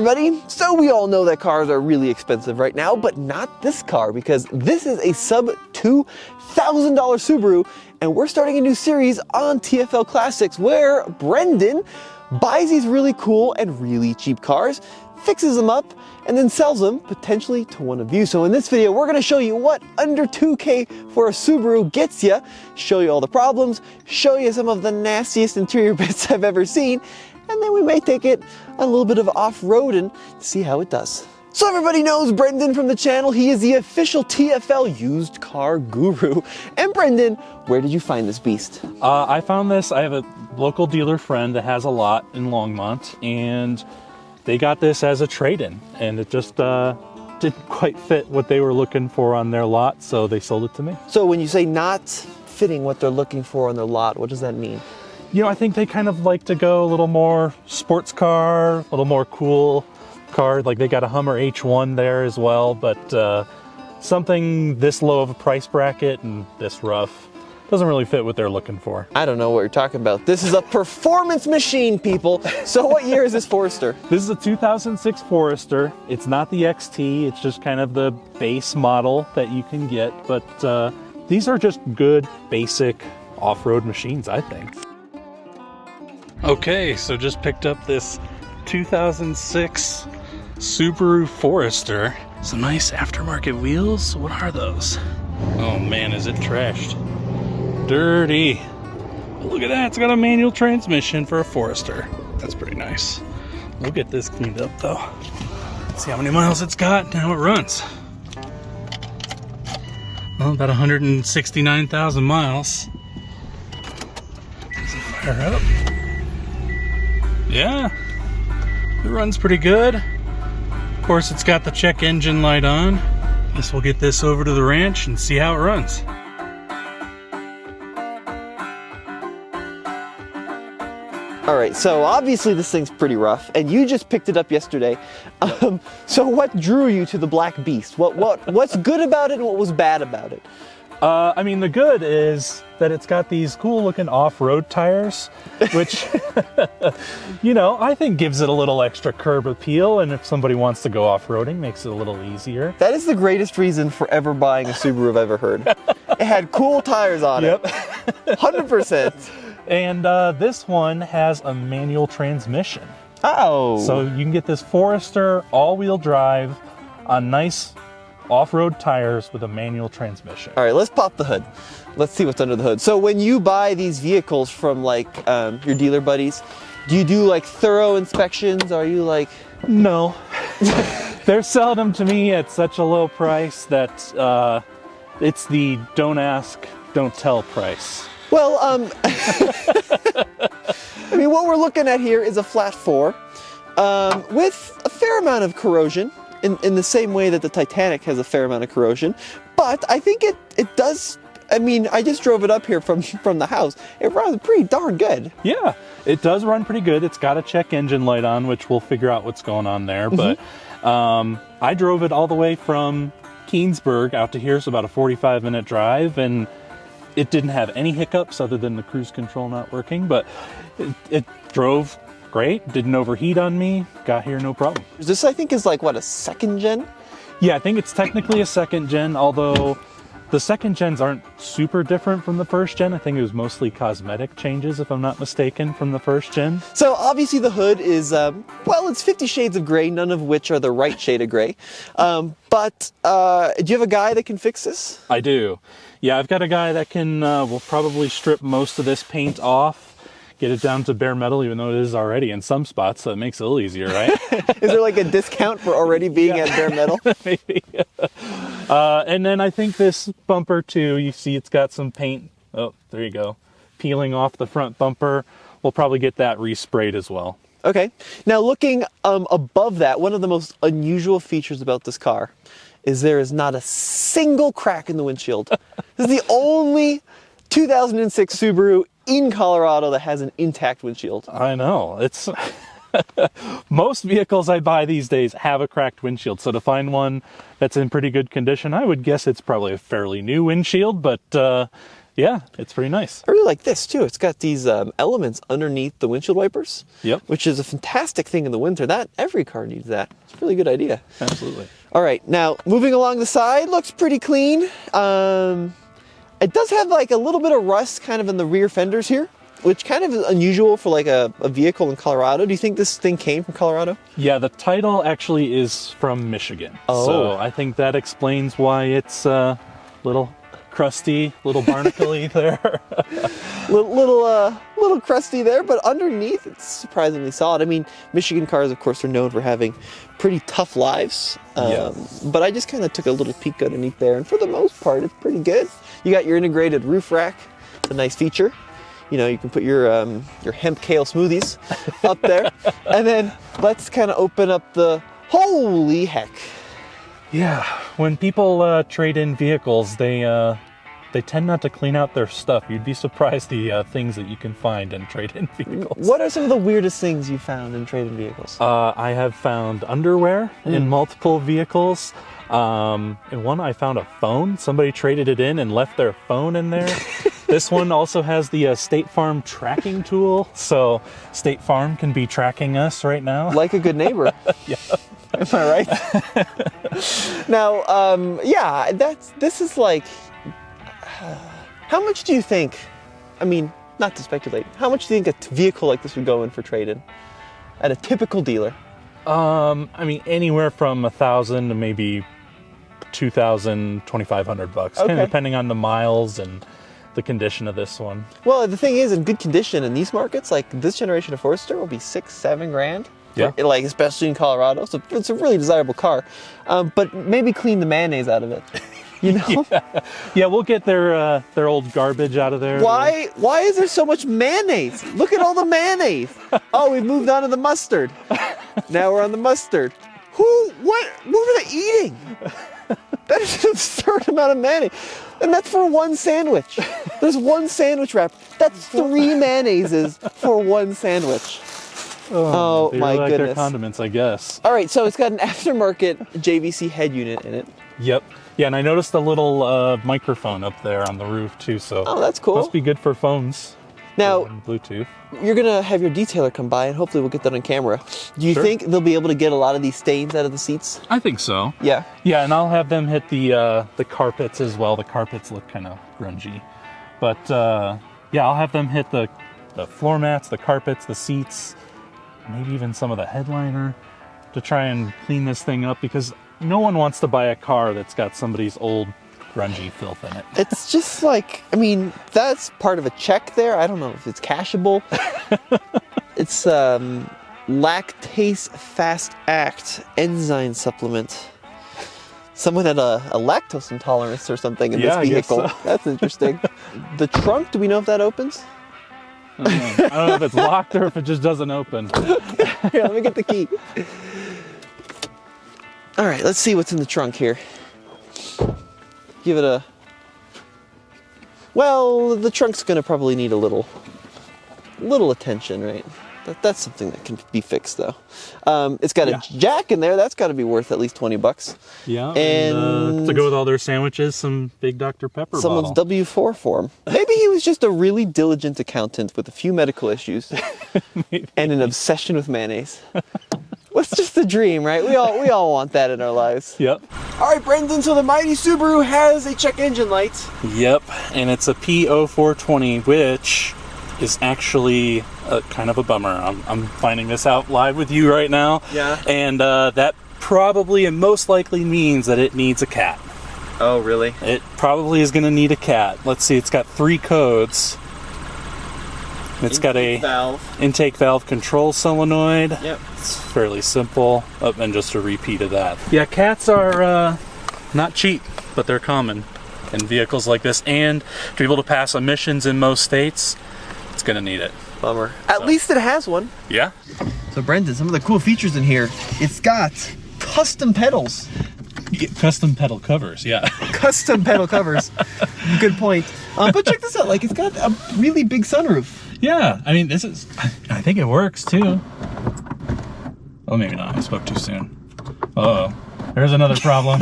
everybody. So we all know that cars are really expensive right now, but not this car, because this is a sub $2,000 Subaru, and we're starting a new series on TFL Classics where Brendan buys these really cool and really cheap cars, fixes them up, and then sells them potentially to one of you. So in this video, we're gonna show you what under 2K for a Subaru gets you, show you all the problems, show you some of the nastiest interior bits I've ever seen, and then we may take it a little bit of off-roading to see how it does. So everybody knows Brendan from the channel. He is the official TFL used car guru. And Brendan, where did you find this beast? I found this. I have a local dealer friend that has a lot in Longmont, and they got this as a trade-in, and it just didn't quite fit what they were looking for on their lot, so they sold it to me. So when you say not fitting what they're looking for on their lot, what does that mean? You know, I think they kind of like to go a little more sports car, a little more cool car. Like they got a Hummer H1 there as well, but something this low of a price bracket and this rough doesn't really fit what they're looking for. I don't know what you're talking about. This is a performance machine, people. So what year is this Forester? This is a 2006 Forester. It's not the XT, it's just kind of the base model that you can get, but these are just good, basic off-road machines, I think. Okay, so just picked up this 2006 Subaru Forester. Some nice aftermarket wheels. What are those? Oh man, is it trashed. Dirty. But look at that, it's got a manual transmission for a Forester. That's pretty nice. We'll get this cleaned up though. Let's see how many miles it's got and how it runs. Well, about 169,000 miles. Does it fire up? Yeah, it runs pretty good. Of course, it's got the check engine light on. Guess we'll get this over to the ranch and see how it runs. All right, so obviously this thing's pretty rough, and you just picked it up yesterday. So what drew you to the Black Beast? What's good about it and what was bad about it? I mean, the good is that it's got these cool looking off-road tires, which, you know, I think gives it a little extra curb appeal, and if somebody wants to go off-roading, makes it a little easier. That is the greatest reason for ever buying a Subaru I've ever heard. It had cool tires on it. 100%. And this one has a manual transmission. Oh. So you can get this Forester all-wheel drive on nice off-road tires with a manual transmission. All right, let's pop the hood. Let's see what's under the hood. So when you buy these vehicles from like your dealer buddies, do you do like thorough inspections? Are you like... No. They're selling them to me at such a low price that it's the don't ask, don't tell price. Well, I mean, what we're looking at here is a flat 4 with a fair amount of corrosion. In the same way that the Titanic has a fair amount of corrosion, but I think it does. I mean, I just drove it up here from the house. It runs pretty darn good. Yeah, it does run pretty good. It's got a check engine light on, which we'll figure out what's going on there. But I drove it all the way from Keensburg out to here, so about a 45-minute drive, and it didn't have any hiccups other than the cruise control not working, but it drove great, didn't overheat on me, got here no problem. This, I think, is like, what, a second gen? Yeah, I think it's technically a second gen, although the second gens aren't super different from the first gen. I think it was mostly cosmetic changes, if I'm not mistaken, from the first gen. So obviously the hood is, well, it's 50 shades of gray, none of which are the right shade of gray. But do you have a guy that can fix this? I do. Yeah, I've got a guy that can, will probably strip most of this paint off, get it down to bare metal, even though it is already in some spots, so it makes it a little easier, right? Is there like a discount for already being at bare metal? Maybe. And then I think this bumper too, you see it's got some paint, oh, there you go, peeling off the front bumper. We'll probably get that resprayed as well. Okay. Now looking above that, one of the most unusual features about this car is there is not a single crack in the windshield. This is the only 2006 Subaru in Colorado that has an intact windshield. I know. It's most vehicles I buy these days have a cracked windshield, so to find one that's in pretty good condition, I would guess it's probably a fairly new windshield, but Yeah, it's pretty nice. I really like this too. It's got these elements underneath the windshield wipers. Yep. Which is a fantastic thing in the winter. That every car needs that. It's a really good idea. Absolutely. All right, now moving along the side, looks pretty clean. It does have like a little bit of rust kind of in the rear fenders here, which kind of is unusual for like a vehicle in Colorado. Do you think this thing came from Colorado? Yeah, the title actually is from Michigan. Oh. So I think that explains why it's a little crusty, little barnacle-y there. little crusty there, but underneath it's surprisingly solid. I mean, Michigan cars, of course, are known for having pretty tough lives. But I just kind of took a little peek underneath there, and for the most part, it's pretty good. You got your integrated roof rack. It's a nice feature. You know, you can put your hemp kale smoothies up there. And then let's kind of open up the, holy heck. Yeah, when people trade in vehicles, they tend not to clean out their stuff. You'd be surprised the things that you can find in trade-in vehicles. What are some of the weirdest things you found in trade-in vehicles? I have found underwear in multiple vehicles. In one, I found a phone. Somebody traded it in and left their phone in there. This one also has the State Farm tracking tool, so State Farm can be tracking us right now. Like a good neighbor. Yeah. Am I right? Now, yeah, this is like, how much do you think, I mean, not to speculate, how much do you think a vehicle like this would go in for trade-in at a typical dealer? I mean, anywhere from $1,000 to maybe $2,000, $2,500 bucks, kind of depending on the miles and the condition of this one. Well, the thing is, in good condition in these markets, like this generation of Forester will be $6-7 grand. Yeah. Like especially in Colorado, so it's a really desirable car. But maybe clean the mayonnaise out of it. You know? Yeah, we'll get their old garbage out of there. Why is there so much mayonnaise? Look at all the mayonnaise. Oh, we've moved on to the mustard. Now we're on the mustard. What were they eating? That is an absurd amount of mayonnaise. And that's for one sandwich. There's one sandwich wrap. That's 3 mayonnaises for one sandwich. Oh they my really like goodness. their condiments, I guess. All right, so it's got an aftermarket JVC head unit in it. Yep. Yeah, and I noticed a little microphone up there on the roof too, so Oh, that's cool. must be good for phones. Now, and Bluetooth. you're gonna have your detailer come by, and hopefully we'll get that on camera. Do you Sure. think they'll be able to get a lot of these stains out of the seats? I think so. Yeah. Yeah, and I'll have them hit the carpets as well. The carpets look kind of grungy, but yeah, I'll have them hit the floor mats, the carpets, the seats, maybe even some of the headliner to try and clean this thing up, because no one wants to buy a car that's got somebody's old grungy filth in it. It's just like, I mean, that's part of a check there. I don't know if it's cashable. It's lactase fast act enzyme supplement. Someone had a lactose intolerance or something in this Yeah, I guess vehicle. so. That's interesting. The trunk, do we know if that opens? I don't know if it's locked or if it just doesn't open. Here, let me get the key. All right, let's see what's in the trunk here. Give it a... Well, the trunk's gonna probably need a little attention, right? That's something that can be fixed, though. It's got a jack in there. That's got to be worth at least $20. Yeah, and to go with all their sandwiches, some Big Dr. Pepper someone's bottle. W-4 form. Maybe he was just a really diligent accountant with a few medical issues and an obsession with mayonnaise. What's just the dream, right? We all want that in our lives. Yep. All right, Brendan, so the mighty Subaru has a check engine light. Yep, and it's a P0420, which is actually kind of a bummer. I'm finding this out live with you right now. Yeah. And that probably and most likely means that it needs a cat. Oh, really? It probably is going to need a cat. Let's see, it's got 3 codes. It's got a intake valve control solenoid. Yep. It's fairly simple. Oh, and just a repeat of that. Yeah, cats are not cheap, but they're common in vehicles like this. And to be able to pass emissions in most states, it's going to need it. Bummer. At least it has one. Yeah. So Brendan, some of the cool features in here, it's got custom pedals. Custom pedal covers, yeah. Custom pedal covers. Good point. But check this out, like it's got a really big sunroof. Yeah, I mean, I think it works too. Oh, maybe not. I spoke too soon. Uh-oh. There's another problem.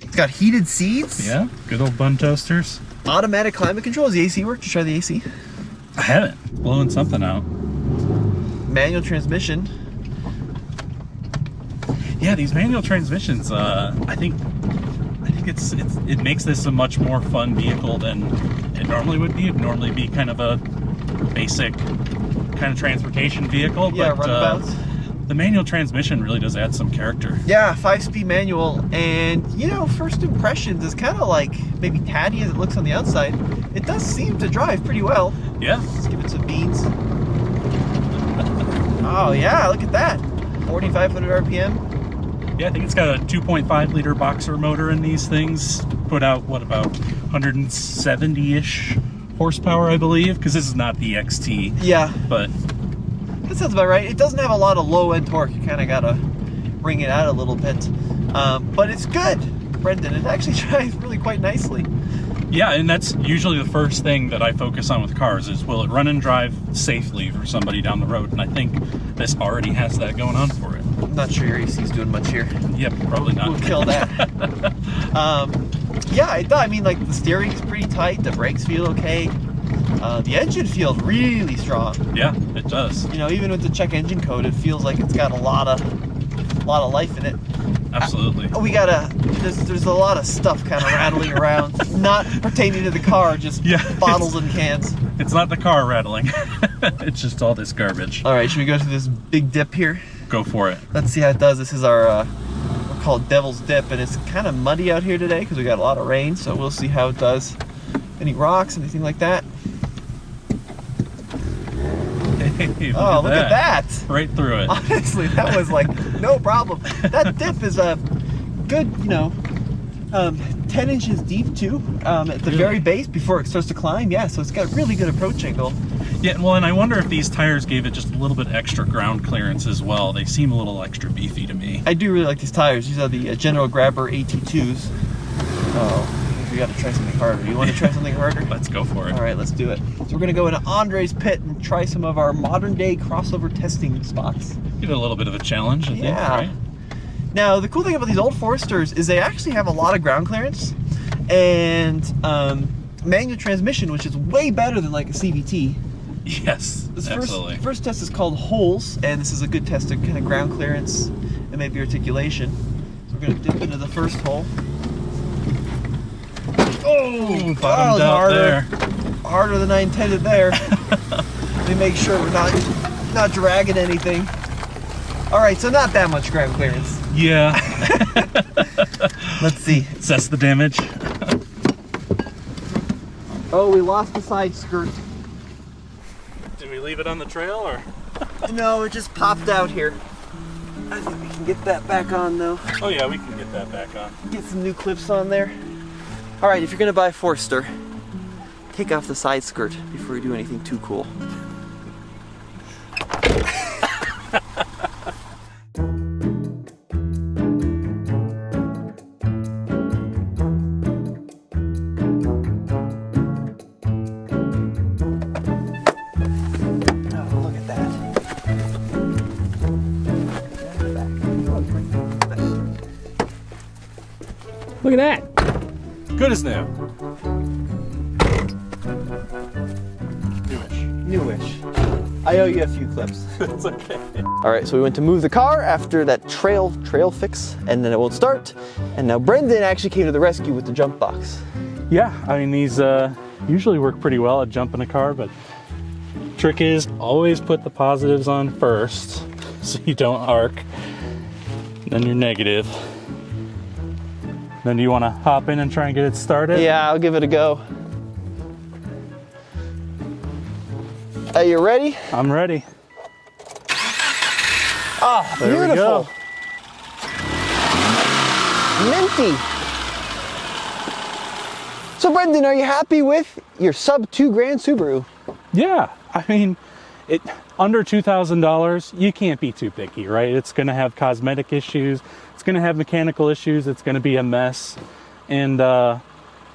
It's got heated seats. Yeah, good old bun toasters. Automatic climate control. Does the AC work? Did you try the AC? I haven't. Blowing something out. Manual transmission. Yeah, these manual transmissions, I think it makes this a much more fun vehicle than it normally would be. It'd normally be kind of a basic kind of transportation vehicle. Yeah, but runabouts. The manual transmission really does add some character. Yeah, 5-speed manual, and you know, first impressions is kind of like maybe tatty as it looks on the outside. It does seem to drive pretty well. Yeah. Let's give it some beans. Oh yeah, look at that. 4,500 RPM. Yeah, I think it's got a 2.5 liter boxer motor in these things. Put out, what, about 170-ish horsepower, I believe, because this is not the XT. Yeah. But that sounds about right. It doesn't have a lot of low-end torque. You kind of got to bring it out a little bit. But it's good, Brendan. It actually drives really quite nicely. yeah, and that's usually the first thing that I focus on with cars is, will it run and drive safely for somebody down the road? And I think this already has that going on for it. I'm not sure your AC's doing much here. Yeah, probably not. We'll kill that. Yeah, it does. I mean, like, the steering's pretty tight. The brakes feel okay. The engine feels really strong. Yeah, it does. You know, even with the check engine code, it feels like it's got a lot of life in it. Absolutely. There's a lot of stuff kind of rattling around, not pertaining to the car, just bottles and cans. It's not the car rattling. It's just all this garbage. All right, should we go to this big dip here? Go for it. Let's see how it does. This is our, we're called Devil's Dip, and it's kind of muddy out here today because we got a lot of rain, so we'll see how it does. Any rocks, anything like that? Hey, Oh, look at that. Right through it. Honestly, that was like no problem. That dip is a good, 10 inches deep too, at the very base before it starts to climb. Yeah, so it's got really good approach angle. Yeah, well, and I wonder if these tires gave it just a little bit extra ground clearance as well. They seem a little extra beefy to me. I do really like these tires. These are the General Grabber AT2s. Oh, we got to try something harder. You want to try something harder? Let's go for it. All right, let's do it. So we're going to go into Andre's pit and try some of our modern day crossover testing spots. Give it a little bit of a challenge, I think, right? Now, the cool thing about these old Foresters is they actually have a lot of ground clearance and manual transmission, which is way better than like a CVT. Yes, This absolutely. first test is called holes, and this is a good test of kind of ground clearance and maybe articulation. So we're going to dip into the first hole. Oh, bottomed out there. Harder than I intended there. Let me make sure we're not dragging anything. All right, so not that much ground clearance. Yeah. Let's see. Assess the damage. Oh, we lost the side skirt. Did we leave it on the trail, or? No, it just popped out here. I think we can get that back on though. Oh yeah, we can get that back on. Get some new clips on there. All right, if you're gonna buy a Forester, take off the side skirt before you do anything too cool. Look at that. Good as new. Newish. Newish. I owe you a few clips. It's okay. All right, so we went to move the car after that trail fix, and then it won't start. And now Brendan actually came to the rescue with the jump box. Yeah, I mean, these usually work pretty well at jumping a car, but trick is always put the positives on first so you don't arc. Then you're negative. Then do you want to hop in and try and get it started? Yeah, I'll give it a go. Are you ready? I'm ready. Oh, There we beautiful. go. Minty. So Brendan, are you happy with your sub $2,000 Subaru? Yeah, I mean, it under $2,000, you can't be too picky, right? It's going to have cosmetic issues. It's going to have mechanical issues. It's going to be a mess. And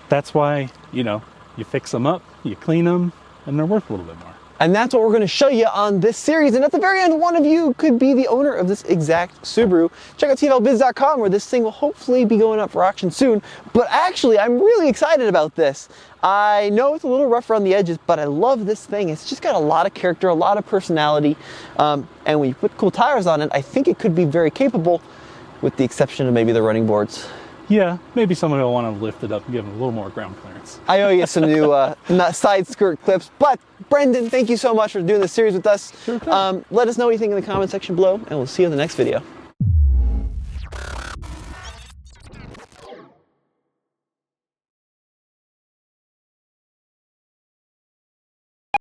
that's why, you fix them up, you clean them, and they're worth a little bit more. And that's what we're going to show you on this series. And at the very end, one of you could be the owner of this exact Subaru. Check out TFLbiz.com where this thing will hopefully be going up for auction soon. But actually, I'm really excited about this. I know it's a little rough around the edges, but I love this thing. It's just got a lot of character, a lot of personality. And when you put cool tires on it, I think it could be very capable, with the exception of maybe the running boards. Yeah, maybe somebody will want to lift it up and give it a little more ground clearance. I owe you some new side skirt clips. But Brendan, thank you so much for doing this series with us. Sure thing. Let us know what you think in the comment section below, and we'll see you in the next video.